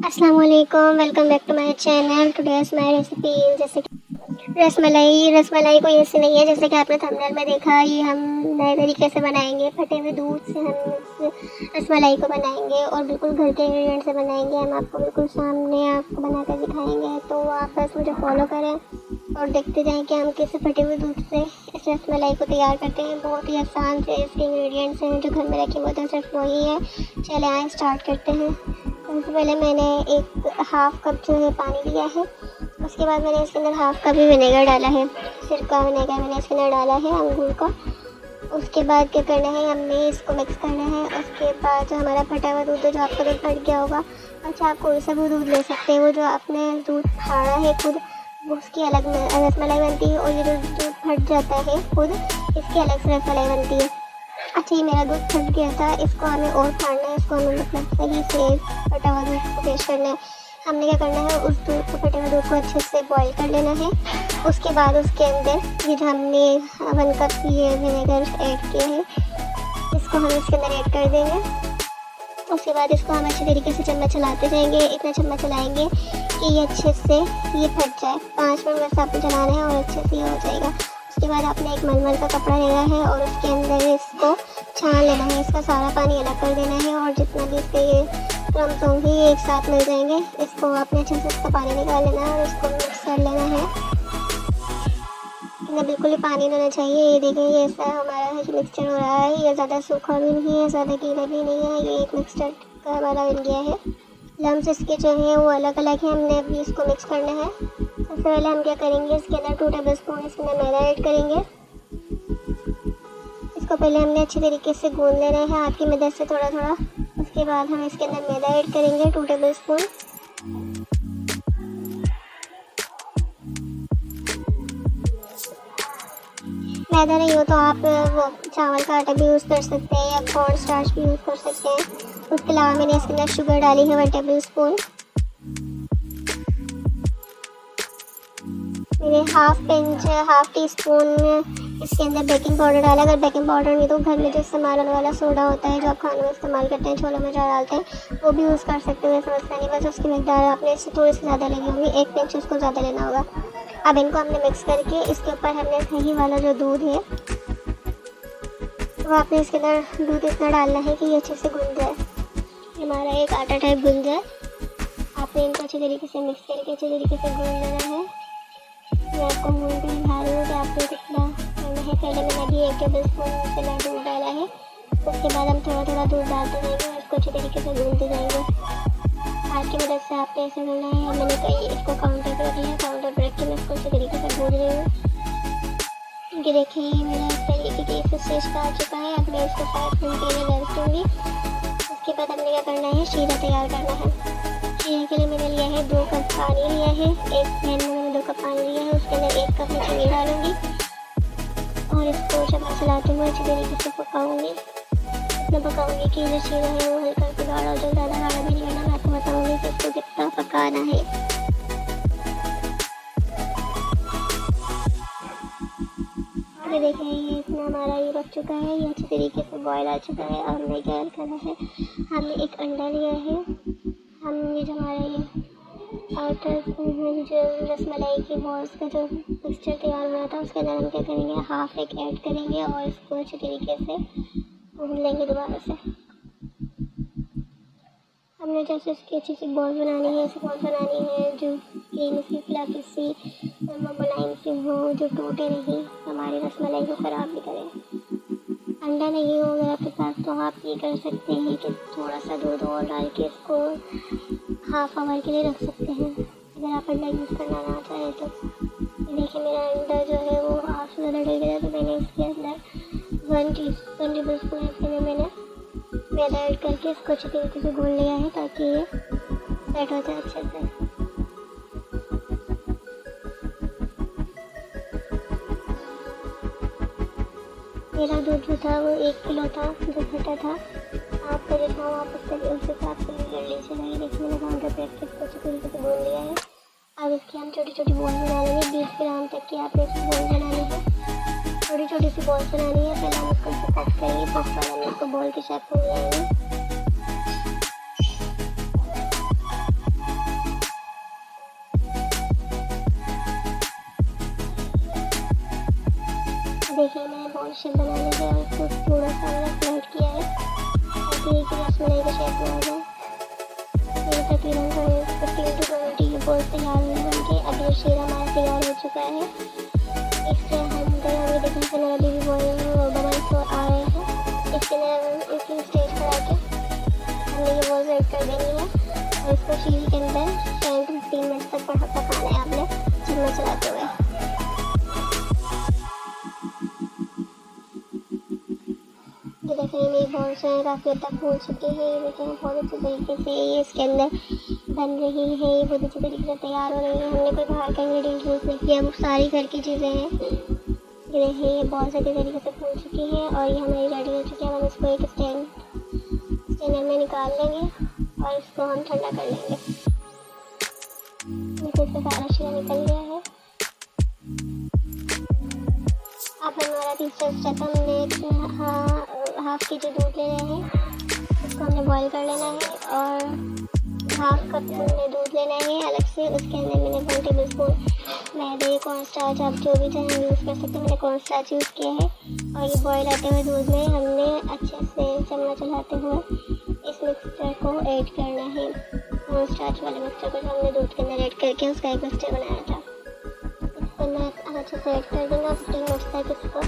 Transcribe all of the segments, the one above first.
अस्सलाम वालेकुम, welcome back to my channel. Today's my recipe जैसे कि रसमलाई कोई ऐसी नहीं है जैसे कि आपने थंबनेल में देखा। ये हम नए तरीके से बनाएंगे। फटे हुए दूध से हम इस रसमलाई को बनाएंगे और बिल्कुल घर के इंग्रेडिएंट से बनाएंगे। हम आपको बिल्कुल सामने आपको बना कर दिखाएंगे, तो आप बस मुझे फॉलो करें और देखते जाएं कि हम कैसे फटे हुए दूध से इस रसमलाई को तैयार करते हैं। बहुत ही आसान से इसके इंग्रेडिएंट्स हैं जो घर में रखे होते हैं, सिर्फ वही है। चले आए स्टार्ट करते हैं। सबसे पहले मैंने एक हाफ़ कप जो है पानी लिया है। उसके बाद मैंने इसके अंदर हाफ़ कप ही विनेगर डाला है, सिरका विनेगर मैंने इसके अंदर डाला है अंगूर का। उसके बाद क्या करना है, हमें इसको मिक्स करना है। उसके बाद जो हमारा फटा हुआ दूध है, जो आपका दूध फट गया होगा, अच्छा आप कोई सा भी दूध ले सकते हैं। वो जो आपने दूध फाड़ा है खुद, उसकी अलग रसमलाई बनती है, और ये जो दूध फट जाता है खुद, इसकी अलग से रसमलाई बनती है। अच्छा, ये मेरा दूध फट गया था, इसको हमें और फाड़ना है। इसको हमें मतलब सही से फटा हुआ दूध को पेश करना है। हमने क्या करना है, उस दूध को फटे हुए दूध को अच्छे से बॉईल कर लेना है। उसके बाद उसके अंदर ये जो हमने 1 कप ये विनेगर ऐड किया है, इसको हम इसके अंदर ऐड कर देंगे। उसके बाद इसको हम अच्छे तरीके से चम्मच चलाते जाएंगे। इतना चम्मच चलाएंगे कि ये अच्छे से ये फट जाए। 5 मिनट बस आपको चलाना है और अच्छे से ये हो जाएगा। उसके बाद आपने एक मलमल का कपड़ा लेना है और उसके अंदर इसको छान लेना है। इसका सारा पानी अलग कर देना है, और जितना भी इसके ये क्रम्स होंगे ये एक साथ मिल जाएंगे। इसको आपने अच्छे से इसका पानी निकाल लेना है और इसको मिक्स कर लेना है। इतना बिल्कुल ही पानी होना चाहिए। ये देखें, ये ऐसा हमारा मिक्सचर हो रहा है। ये ज़्यादा सूखा भी नहीं है, ज़्यादा गीला भी नहीं है। ये एक मिक्सचर का हमारा बन गया है। लम्स इसके जो हैं वो अलग अलग हैं। हमने अभी इसको मिक्स करना है। सबसे पहले हम क्या करेंगे, इसके अंदर 2 टेबल स्पून इसके अंदर मैदा ऐड करेंगे। इसको पहले हमने अच्छे तरीके से गूंद लेना है हाथ की मदद से थोड़ा थोड़ा। उसके बाद हम इसके अंदर मैदा ऐड करेंगे 2 टेबल स्पून। मैदा नहीं हो तो आप वो चावल का आटा भी यूज़ कर सकते हैं या कॉर्न स्टार्च भी यूज़ कर सकते हैं। उसके अलावा मैंने इसके अंदर शुगर डाली है 1 टेबल स्पून। मैंने हाफ टी स्पून इसके अंदर बेकिंग पाउडर डाला। अगर बेकिंग पाउडर नहीं तो घर में जो इस्तेमाल होने वाला सोडा होता है, जो आप खाने में इस्तेमाल करते हैं, छोलों में जो डालते हैं, वो भी यूज़ कर सकते हैं। समझता नहीं, बस उसकी मकदार आपने इससे थोड़ी सी ज़्यादा लेनी होगी। 1 पिंच उसको ज़्यादा लेना होगा। अब इनको हमने मिक्स करके इसके ऊपर हमने दही वाला जो दूध है वो आपने इसके अंदर दूध इतना डालना है कि ये अच्छे से गूंद जाए, हमारा एक आटा टाइप गूंद जाए। आपने इनको अच्छे तरीके से मिक्स करके अच्छे तरीके से गूंद लेना है। मैं आपको मूल भी दिखा रही हूँ कि आपको कितना करना है। पहले मैंने अभी 1 टेबल स्पून से दूध डाला है। उसके बाद हम थोड़ा थोड़ा दूध डालते जाएंगे और इसको अच्छे तरीके से गूंदते जाएंगे। हाथ की मदद से आपने ऐसे करना है। मैंने कहीं इसको काउंटर पर रख लिया, काउंटर पर रख के मैं इसको अच्छे तरीके से गूंद रही हूँ। ये देखिए, ये मेरा इस तरीके की इस स्टेज पर आ चुका है। अब मैं इसको 5 मिनट के लिए रेस्ट दूँगी। उसके बाद हमने क्या करना है, शीरा तैयार करना है। शीरे के लिए मैंने लिया है 2 कप पानी लिया है। एक पैन में मैंने 2 कप पानी लिया है, उसके अंदर 1 कप मैं चीनी डालूँगी और इसको चम्मच चलाते हुए अच्छी तरीके से पकाऊँगी। इतना पकाऊँगी कि जो शीरा है वो हल्का सा गाढ़ा हो जाए। ज़्यादा गाढ़ा भी नहीं करना। मैं आपको बताऊँगी कि इसको कितना पकाना है। ये देखें, ये इतना हमारा ये पक चुका है, ये अच्छी तरीके से बॉयल आ चुका है। और हमें क्या करना है, हमने एक अंडा लिया है। हम ये जो हमारा ये आउटर जो रसमलाई की बॉल्स का जो मिक्सचर तैयार हुआ था, उसके अंदर हम क्या करेंगे, हाफ एक ऐड करेंगे और इसको अच्छे तरीके से भून लेंगे दोबारा से। हमने जैसे इसकी अच्छी सी बॉल बनानी है, ऐसी बॉल बनानी है जो क्रीमी सी फ्लफी सी मुलायम सी हो, जो टूटे नहीं, हमारी रसमलाई को ख़राब भी करे। अंडा नहीं हो अगर आपके पास तो आप ये कर सकते हैं कि थोड़ा सा दूध और डाल के इसको हाफ आवर के लिए रख सकते हैं, अगर आप अंडा यूज़ करना ना चाहें तो। देखिए, मेरा अंडा जो है वो हाफ से ज़्यादा डल गया, तो मैंने इसके अंदर 1 टेबल स्पून इसके अंदर मैंने मैदा ऐड करके इसको अच्छे तरीके से घोल लिया है ताकि ये सेट हो जाए अच्छे से। मेरा दूध जो था वो 1 किलो था, जो फटा था। आपका जो था आप उससे उस हिसाब से कर लीजिएगा। देखिए, मैंने काउंटर पे रख के इसको अच्छे तरीके से घोल लिया है। अब इसकी हम छोटी छोटी बॉल बना लेंगे। 20 ग्राम तक की आपने इसकी बॉल बनानी है, छोटी छोटी सी बॉल बनानी है। पहले हम इसको कट करेंगे, उसके बाद हम इसको बॉल के शेप में ले आएंगे। देखिए मैंने बॉल शेप बना लिया है और इसको थोड़ा सा मैंने फ्लैट किया है ताकि एक रसमलाई का शेप में आ जाए। ये तकरीबन 15 to 20 बॉल तैयार हुए बनके। अब ये शीरा हमारा तैयार हो चुका है। इससे हम करेंगे, देखिए इससे मेरा बेबी बॉल बनाए तो आ रहे हैं। इसकी स्टेज पर आके हमने ये बॉल ऐड कर देनी है और इसको शीरी के अंदर 10 to 15 मिनट तक पकाना है आपने चम्मच चलाते हुए। ये देखें मेरी बॉल्स हैं काफ़ी हद तक फूल चुकी है। ये देखें बहुत अच्छे तरीके से ये इसके अंदर बन रही है, ये बहुत अच्छे तरीके से तैयार हो रही है। हमने कोई बाहर का इंग्रेडिएंट यूज़ नहीं किया, वो सारी घर की चीज़ें हैं। ये देखें ये बहुत अच्छे तरीके से फूल चुकी है और ये हमारी रेडी हो चुकी है। हम इसको एक स्टेनर में निकाल लेंगे और इसको हम ठंडा कर लेंगे। देखिए इसका सारा शीरा निकल गया है। अब हमारा तीसरा स्टेप, हमने हाफ के जो दूध ले रहे हैं उसको हमने बॉईल कर लेना है और हाफ कप हमने दूध लेना है अलग से। उसके अंदर मैंने 1 टेबलस्पून मैदे, कॉर्नस्टार्च, आप जो भी चाहें यूज़ कर सकते हैं। मैंने कॉर्नस्टार्च यूज़ किया है और ये बॉईल आते हुए दूध में हमने अच्छे से चम्मच चलाते हुए इस मिक्सचर को ऐड करना है। कॉर्नस्टार्च वाले मिक्सचर को जो हमने दूध के अंदर ऐड करके उसका एक मिक्सचर बनाया था, इसको मैं अच्छे से ऐड कर दूँगा। 15 मिनट तक इसको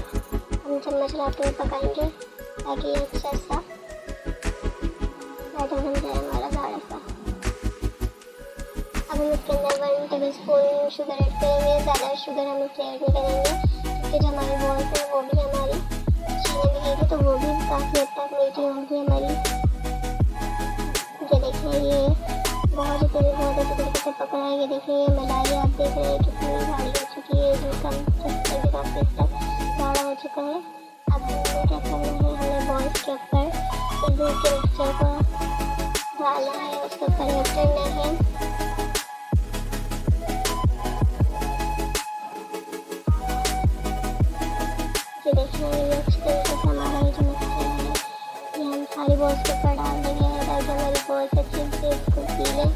हम चम्मच चलाते हुए पकाएंगे ताकि ये अच्छा सा बैटर बन जाए हमारा गाढ़ा सा। अब हम इसके अंदर 1 टेबलस्पून शुगर ऐड करेंगे। ज़्यादा शुगर हम इसलिए ऐड नहीं करेंगे क्योंकि जो हमारी बॉल्स हैं वो भी हमारी चीनी मिलेगी तो वो भी काफ़ी हद तक मीठी होंगी हमारी। ये देखिए ये बहुत अच्छे तरीके से पक रहा है। ये देखिए ये मलाई आप देख रहे हैं कितनी गाढ़ी हो चुकी है, जो काफ़ी हद तक गाढ़ा हो चुका है। अब हमें क्या करना है, हमें बॉल्स के ऊपर इस दूध के मिक्सचर को डालना है, उसके ऊपर ऐड करना है। ये देखिए ये अच्छी तरीके से हमारा ये जो मिक्सचर है ये हम सारी बॉल्स के ऊपर डाल देंगे ताकि हमारी बॉल्स अच्छे से इसको पी लें।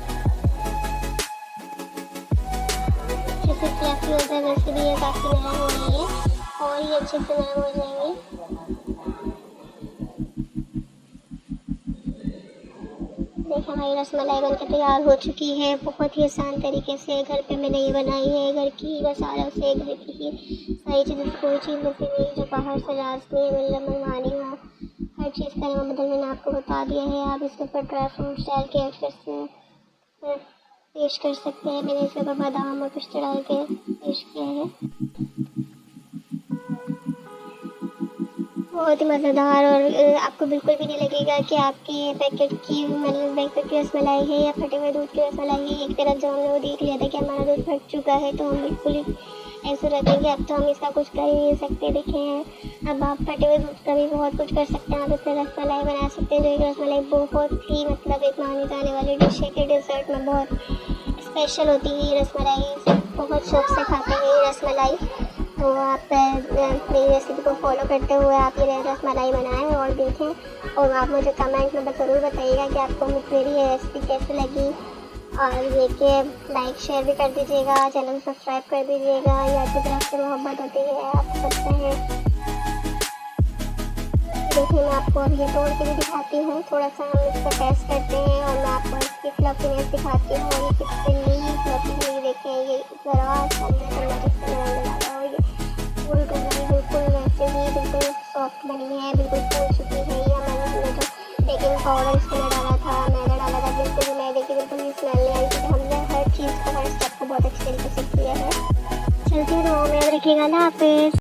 जैसे फ्लफी होता है वैसे भी ये काफ़ी नरम हो रही है और ये अच्छे से नरम हो जाएंगे। देखिए हमारी रसमलाई बनकर तैयार हो चुकी है। बहुत ही आसान तरीके से घर पे मैंने ये बनाई है। घर की मसालों से, घर की ही सारी चीज़ें, कोई चीज़ ऐसी नहीं जो बाहर से लाजमी मतलब मंगवानी हो। हर चीज़ का नमक बदल मैंने आपको बता दिया है। आप इसके ऊपर ड्राई फ्रूट्स डाल के पेश कर सकते हैं। मैंने इसके ऊपर बादाम और पिस्ता डाल के पेश किया है। बहुत ही मज़ेदार और आपको बिल्कुल भी नहीं लगेगा कि आपकी पैकेट की रसमलाई है या फटे हुए दूध की रसमलाई है। एक तरफ जब हमने वो देख लिया था कि हमारा दूध फट चुका है तो हम बिल्कुल ही ऐसे रहते हैं कि अब तो हम इसका कुछ कर ही नहीं सकते। देखें अब आप फटे हुए दूध का भी बहुत कुछ कर सकते हैं। आप इससे रसमलाई बना सकते हैं जो एक रसमलाई बहुत ही मतलब एक मानी जाने वाली डिश है कि डेजर्ट में बहुत स्पेशल होती है ये रसमलाई। बहुत शौक से खाते हैं ये रसमलाई। तो आप मेरी रेसिपी को फॉलो करते हुए आप ये रसमलाई बनाएं और देखें और आप मुझे कमेंट में ज़रूर बताइएगा कि आपको मेरी ये रेसिपी कैसी लगी। और ये कि लाइक शेयर भी कर दीजिएगा, चैनल को सब्सक्राइब कर दीजिएगा। ये आपकी तरफ से मोहब्बत होती है, आप सकते हैं। देखिए मैं आपको अब ये तोड़ के भी दिखाती हूँ, थोड़ा सा हम इसको टेस्ट करते हैं और मैं आपको इसकी फ्लफीनेस दिखाती हूँ। और कितनी फ्लफी हुई देखें, ये ज़रा बिल्कुल वैसे ही बिल्कुल सॉफ्ट बनी है, बिल्कुल फूल चुकी है। ये हमने जो बेकिंग पाउडर इसमें डाला था, मैदा डाला था, बिल्कुल मैदे की बिल्कुल भी स्मेल नहीं आई थी। हमने हर चीज़ को, हर स्टेप को बहुत अच्छे तरीके से किया है। चलती हूँ, दुआ में याद रखिएगा। अल्लाह हाफ़िज़।